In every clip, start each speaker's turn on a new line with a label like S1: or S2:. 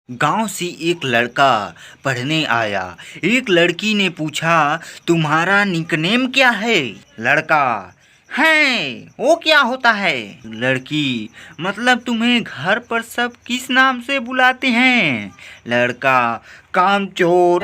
S1: गांव से एक लड़का पढ़ने आया। एक लड़की ने पूछा, तुम्हारा निकनेम क्या है? लड़का, है वो क्या होता है? लड़की, मतलब तुम्हें घर पर सब किस नाम से बुलाते हैं? लड़का, कामचोर।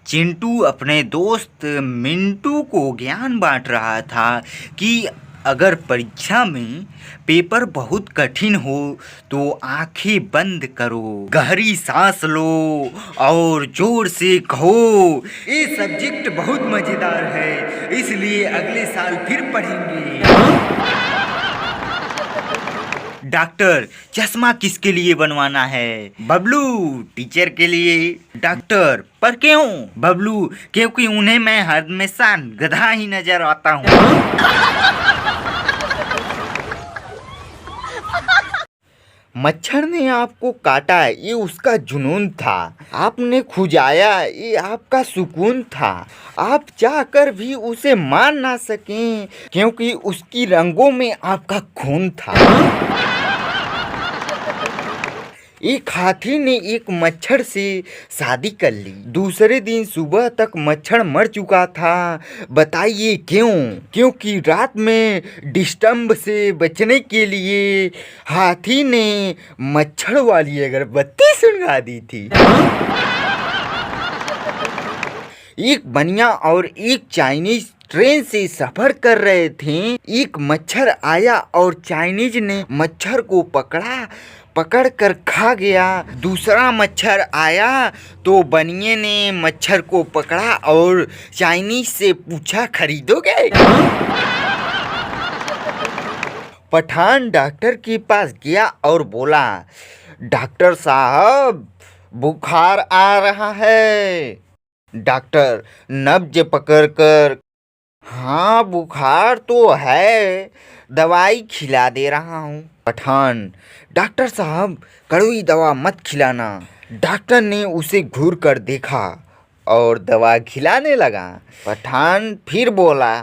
S1: चिंटू अपने दोस्त मिंटू को ज्ञान बांट रहा था कि अगर परीक्षा में पेपर बहुत कठिन हो तो आंखें बंद करो, गहरी सांस लो और जोर से कहो, ये सब्जेक्ट बहुत मजेदार है, इसलिए अगले साल फिर पढ़ेंगे। डॉक्टर, चश्मा किसके लिए बनवाना है? बबलू, टीचर के लिए। डॉक्टर, पर क्यों? बबलू, क्योंकि उन्हें मैं हमेशा गधा ही नजर आता हूँ। मच्छर ने आपको काटा, ये उसका जुनून था। आपने खुजाया, ये आपका सुकून था। आप चाहकर भी उसे मार ना सकें क्योंकि उसकी रंगों में आपका खून था। एक हाथी ने एक मच्छर से शादी कर ली। दूसरे दिन सुबह तक मच्छर मर चुका था। बताइए क्यों? क्योंकि रात में डिस्टर्ब से बचने के लिए हाथी ने मच्छर वाली अगरबत्ती सुलगा दी थी। एक बनिया और एक चाइनीज ट्रेन से सफर कर रहे थे। एक मच्छर आया और चाइनीज ने मच्छर को पकड़ कर खा गया। दूसरा मच्छर आया तो बनिए ने मच्छर को पकड़ा और चाइनीज से पूछा, खरीदोगे? पठान डॉक्टर के पास गया और बोला, डॉक्टर साहब, बुखार आ रहा है। डॉक्टर नब्ज पकड़कर, हाँ बुखार तो है, दवाई खिला दे रहा हूँ। पठान, डॉक्टर साहब, कड़वी दवा मत खिलाना। डॉक्टर ने उसे घूर कर देखा और दवा खिलाने लगा। पठान फिर बोला,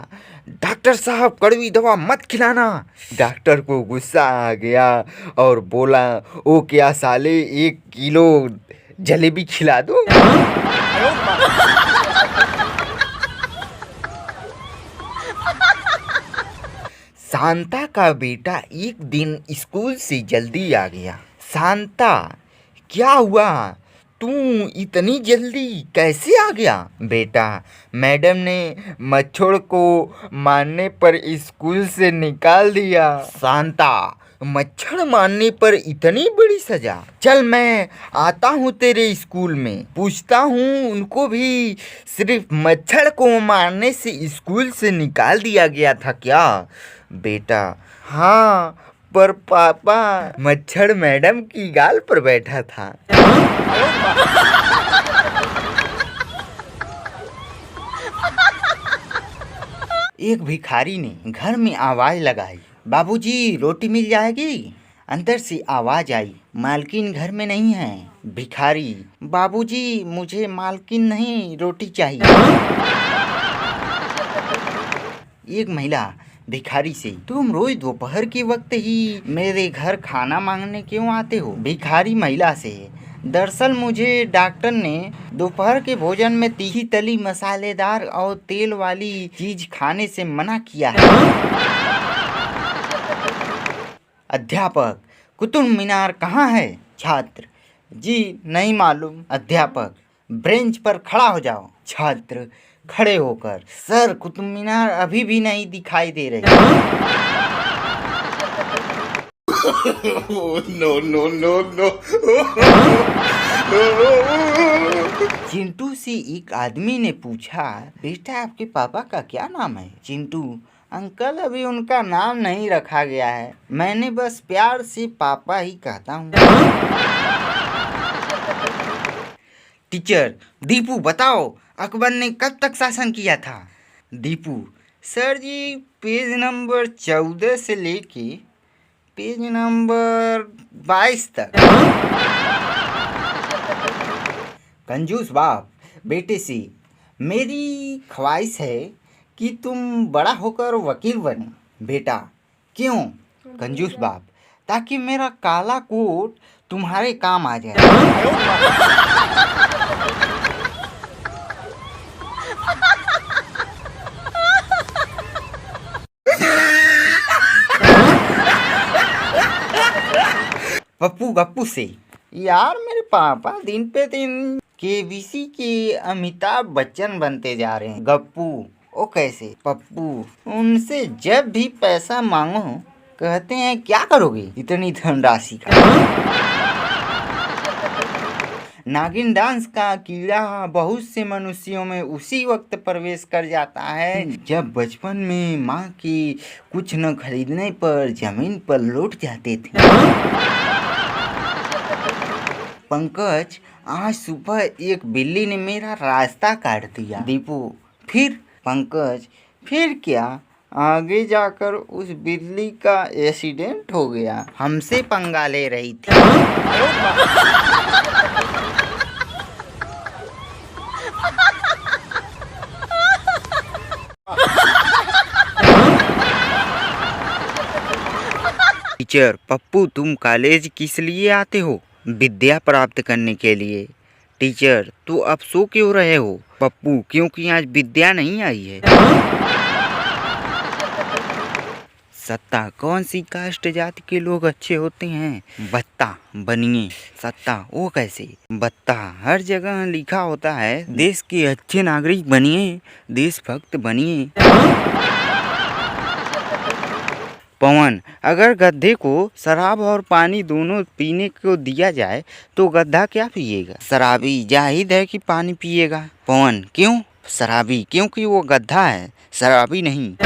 S1: डॉक्टर साहब, कड़वी दवा मत खिलाना। डॉक्टर को गुस्सा आ गया और बोला, ओ क्या साले, 1 किलो जलेबी खिला दो। शांता का बेटा एक दिन स्कूल से जल्दी आ गया। शांता, क्या हुआ? तू इतनी जल्दी कैसे आ गया? बेटा, मैडम ने मच्छर को मारने पर स्कूल से निकाल दिया। शांता, मच्छर मारने पर इतनी बड़ी सजा? चल मैं आता हूँ तेरे स्कूल में, पूछता हूँ उनको भी सिर्फ मच्छर को मारने से स्कूल से निकाल दिया गया था क्या? बेटा, हाँ, पर पापा, मच्छर मैडम की गाल पर बैठा था। एक भिखारी ने घर में आवाज लगाई, बाबूजी, रोटी मिल जाएगी? अंदर से आवाज आई, मालकिन घर में नहीं है। भिखारी, बाबूजी, मुझे मालकिन नहीं, रोटी चाहिए। एक महिला भिखारी से, तुम रोज दोपहर के वक्त ही मेरे घर खाना मांगने क्यों आते हो? भिखारी महिला से, दरअसल मुझे डॉक्टर ने दोपहर के भोजन में तीखी तली, मसालेदार और तेल वाली चीज खाने से मना किया है। अध्यापक, कुतुब मीनार कहाँ है? छात्र, जी नहीं मालूम। अध्यापक, बेंच पर खड़ा हो जाओ। छात्र खड़े होकर, सर, कुतुब मीनार अभी भी नहीं दिखाई दे रही। No no no no. Chintu से एक आदमी ने पूछा, बेटा, आपके पापा का क्या नाम है? चिंटू, अंकल, अभी उनका नाम नहीं रखा गया है, मैंने बस प्यार से पापा ही कहता हूँ। टीचर, दीपू, बताओ, अकबर ने कब तक शासन किया था? दीपू, सर जी, पेज नंबर 14 से लेके पेज नंबर 22 तक। कंजूस बाप बेटे से, मेरी ख्वाहिश है कि तुम बड़ा होकर वकील बने। बेटा, क्यों? कंजूस बाप, ताकि मेरा काला कोट तुम्हारे काम आ जाए। पप्पू गप्पू से यार मेरे पापा दिन पे दिन केबीसी के अमिताभ बच्चन बनते जा रहे हैं। गप्पू ओ कैसे? पप्पू उनसे जब भी पैसा मांगो कहते हैं क्या करोगे इतनी धनराशि का। नागिन डांस का कीड़ा बहुत से मनुष्यों में उसी वक्त प्रवेश कर जाता है जब बचपन में माँ की कुछ न खरीदने पर जमीन पर लौट जाते थे। पंकज आज सुबह एक बिल्ली ने मेरा रास्ता काट दिया। दीपू फिर? पंकज फिर क्या, आगे जाकर उस बिल्ली का एक्सीडेंट हो गया, हमसे पंगा ले रही थी। टीचर पप्पू तुम कॉलेज किस लिए आते हो? विद्या प्राप्त करने के लिए। टीचर तो अब सो क्यों रहे हो? पप्पू क्योंकि आज विद्या नहीं आई है। सत्ता कौन सी कास्ट जाति के लोग अच्छे होते हैं? बत्ता बनिए। सत्ता वो कैसे? बत्ता हर जगह लिखा होता है देश के अच्छे नागरिक बनिए, देशभक्त बनिए। पवन अगर गधे को शराब और पानी दोनों पीने को दिया जाए तो गधा क्या पिएगा? शराबी। जाहिर है कि पानी पिएगा। पवन क्यों? शराबी क्योंकि वो गधा है, शराबी नहीं।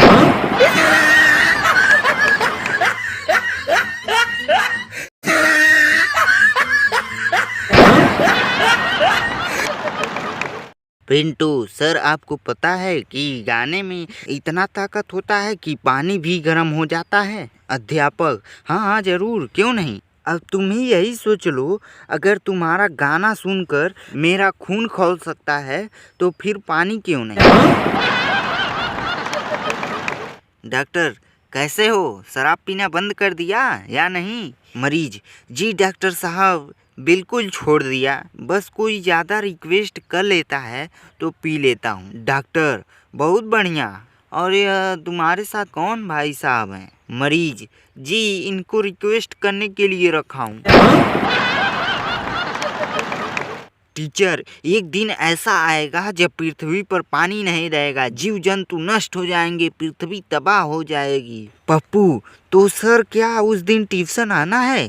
S1: पिंटू सर आपको पता है कि गाने में इतना ताकत होता है कि पानी भी गर्म हो जाता है? अध्यापक हाँ हाँ जरूर, क्यों नहीं। अब तुम ही यही सोच लो, अगर तुम्हारा गाना सुनकर मेरा खून खौल सकता है तो फिर पानी क्यों नहीं। डॉक्टर कैसे हो? शराब पीना बंद कर दिया या नहीं? मरीज जी डॉक्टर साहब बिल्कुल छोड़ दिया, बस कोई ज़्यादा रिक्वेस्ट कर लेता है तो पी लेता हूँ। डॉक्टर बहुत बढ़िया। और यह तुम्हारे साथ कौन भाई साहब हैं? मरीज जी इनको रिक्वेस्ट करने के लिए रखा हूँ। टीचर एक दिन ऐसा आएगा जब पृथ्वी पर पानी नहीं रहेगा, जीव जंतु नष्ट हो जाएंगे, पृथ्वी तबाह हो जाएगी। पप्पू तो सर क्या उस दिन ट्यूशन आना है?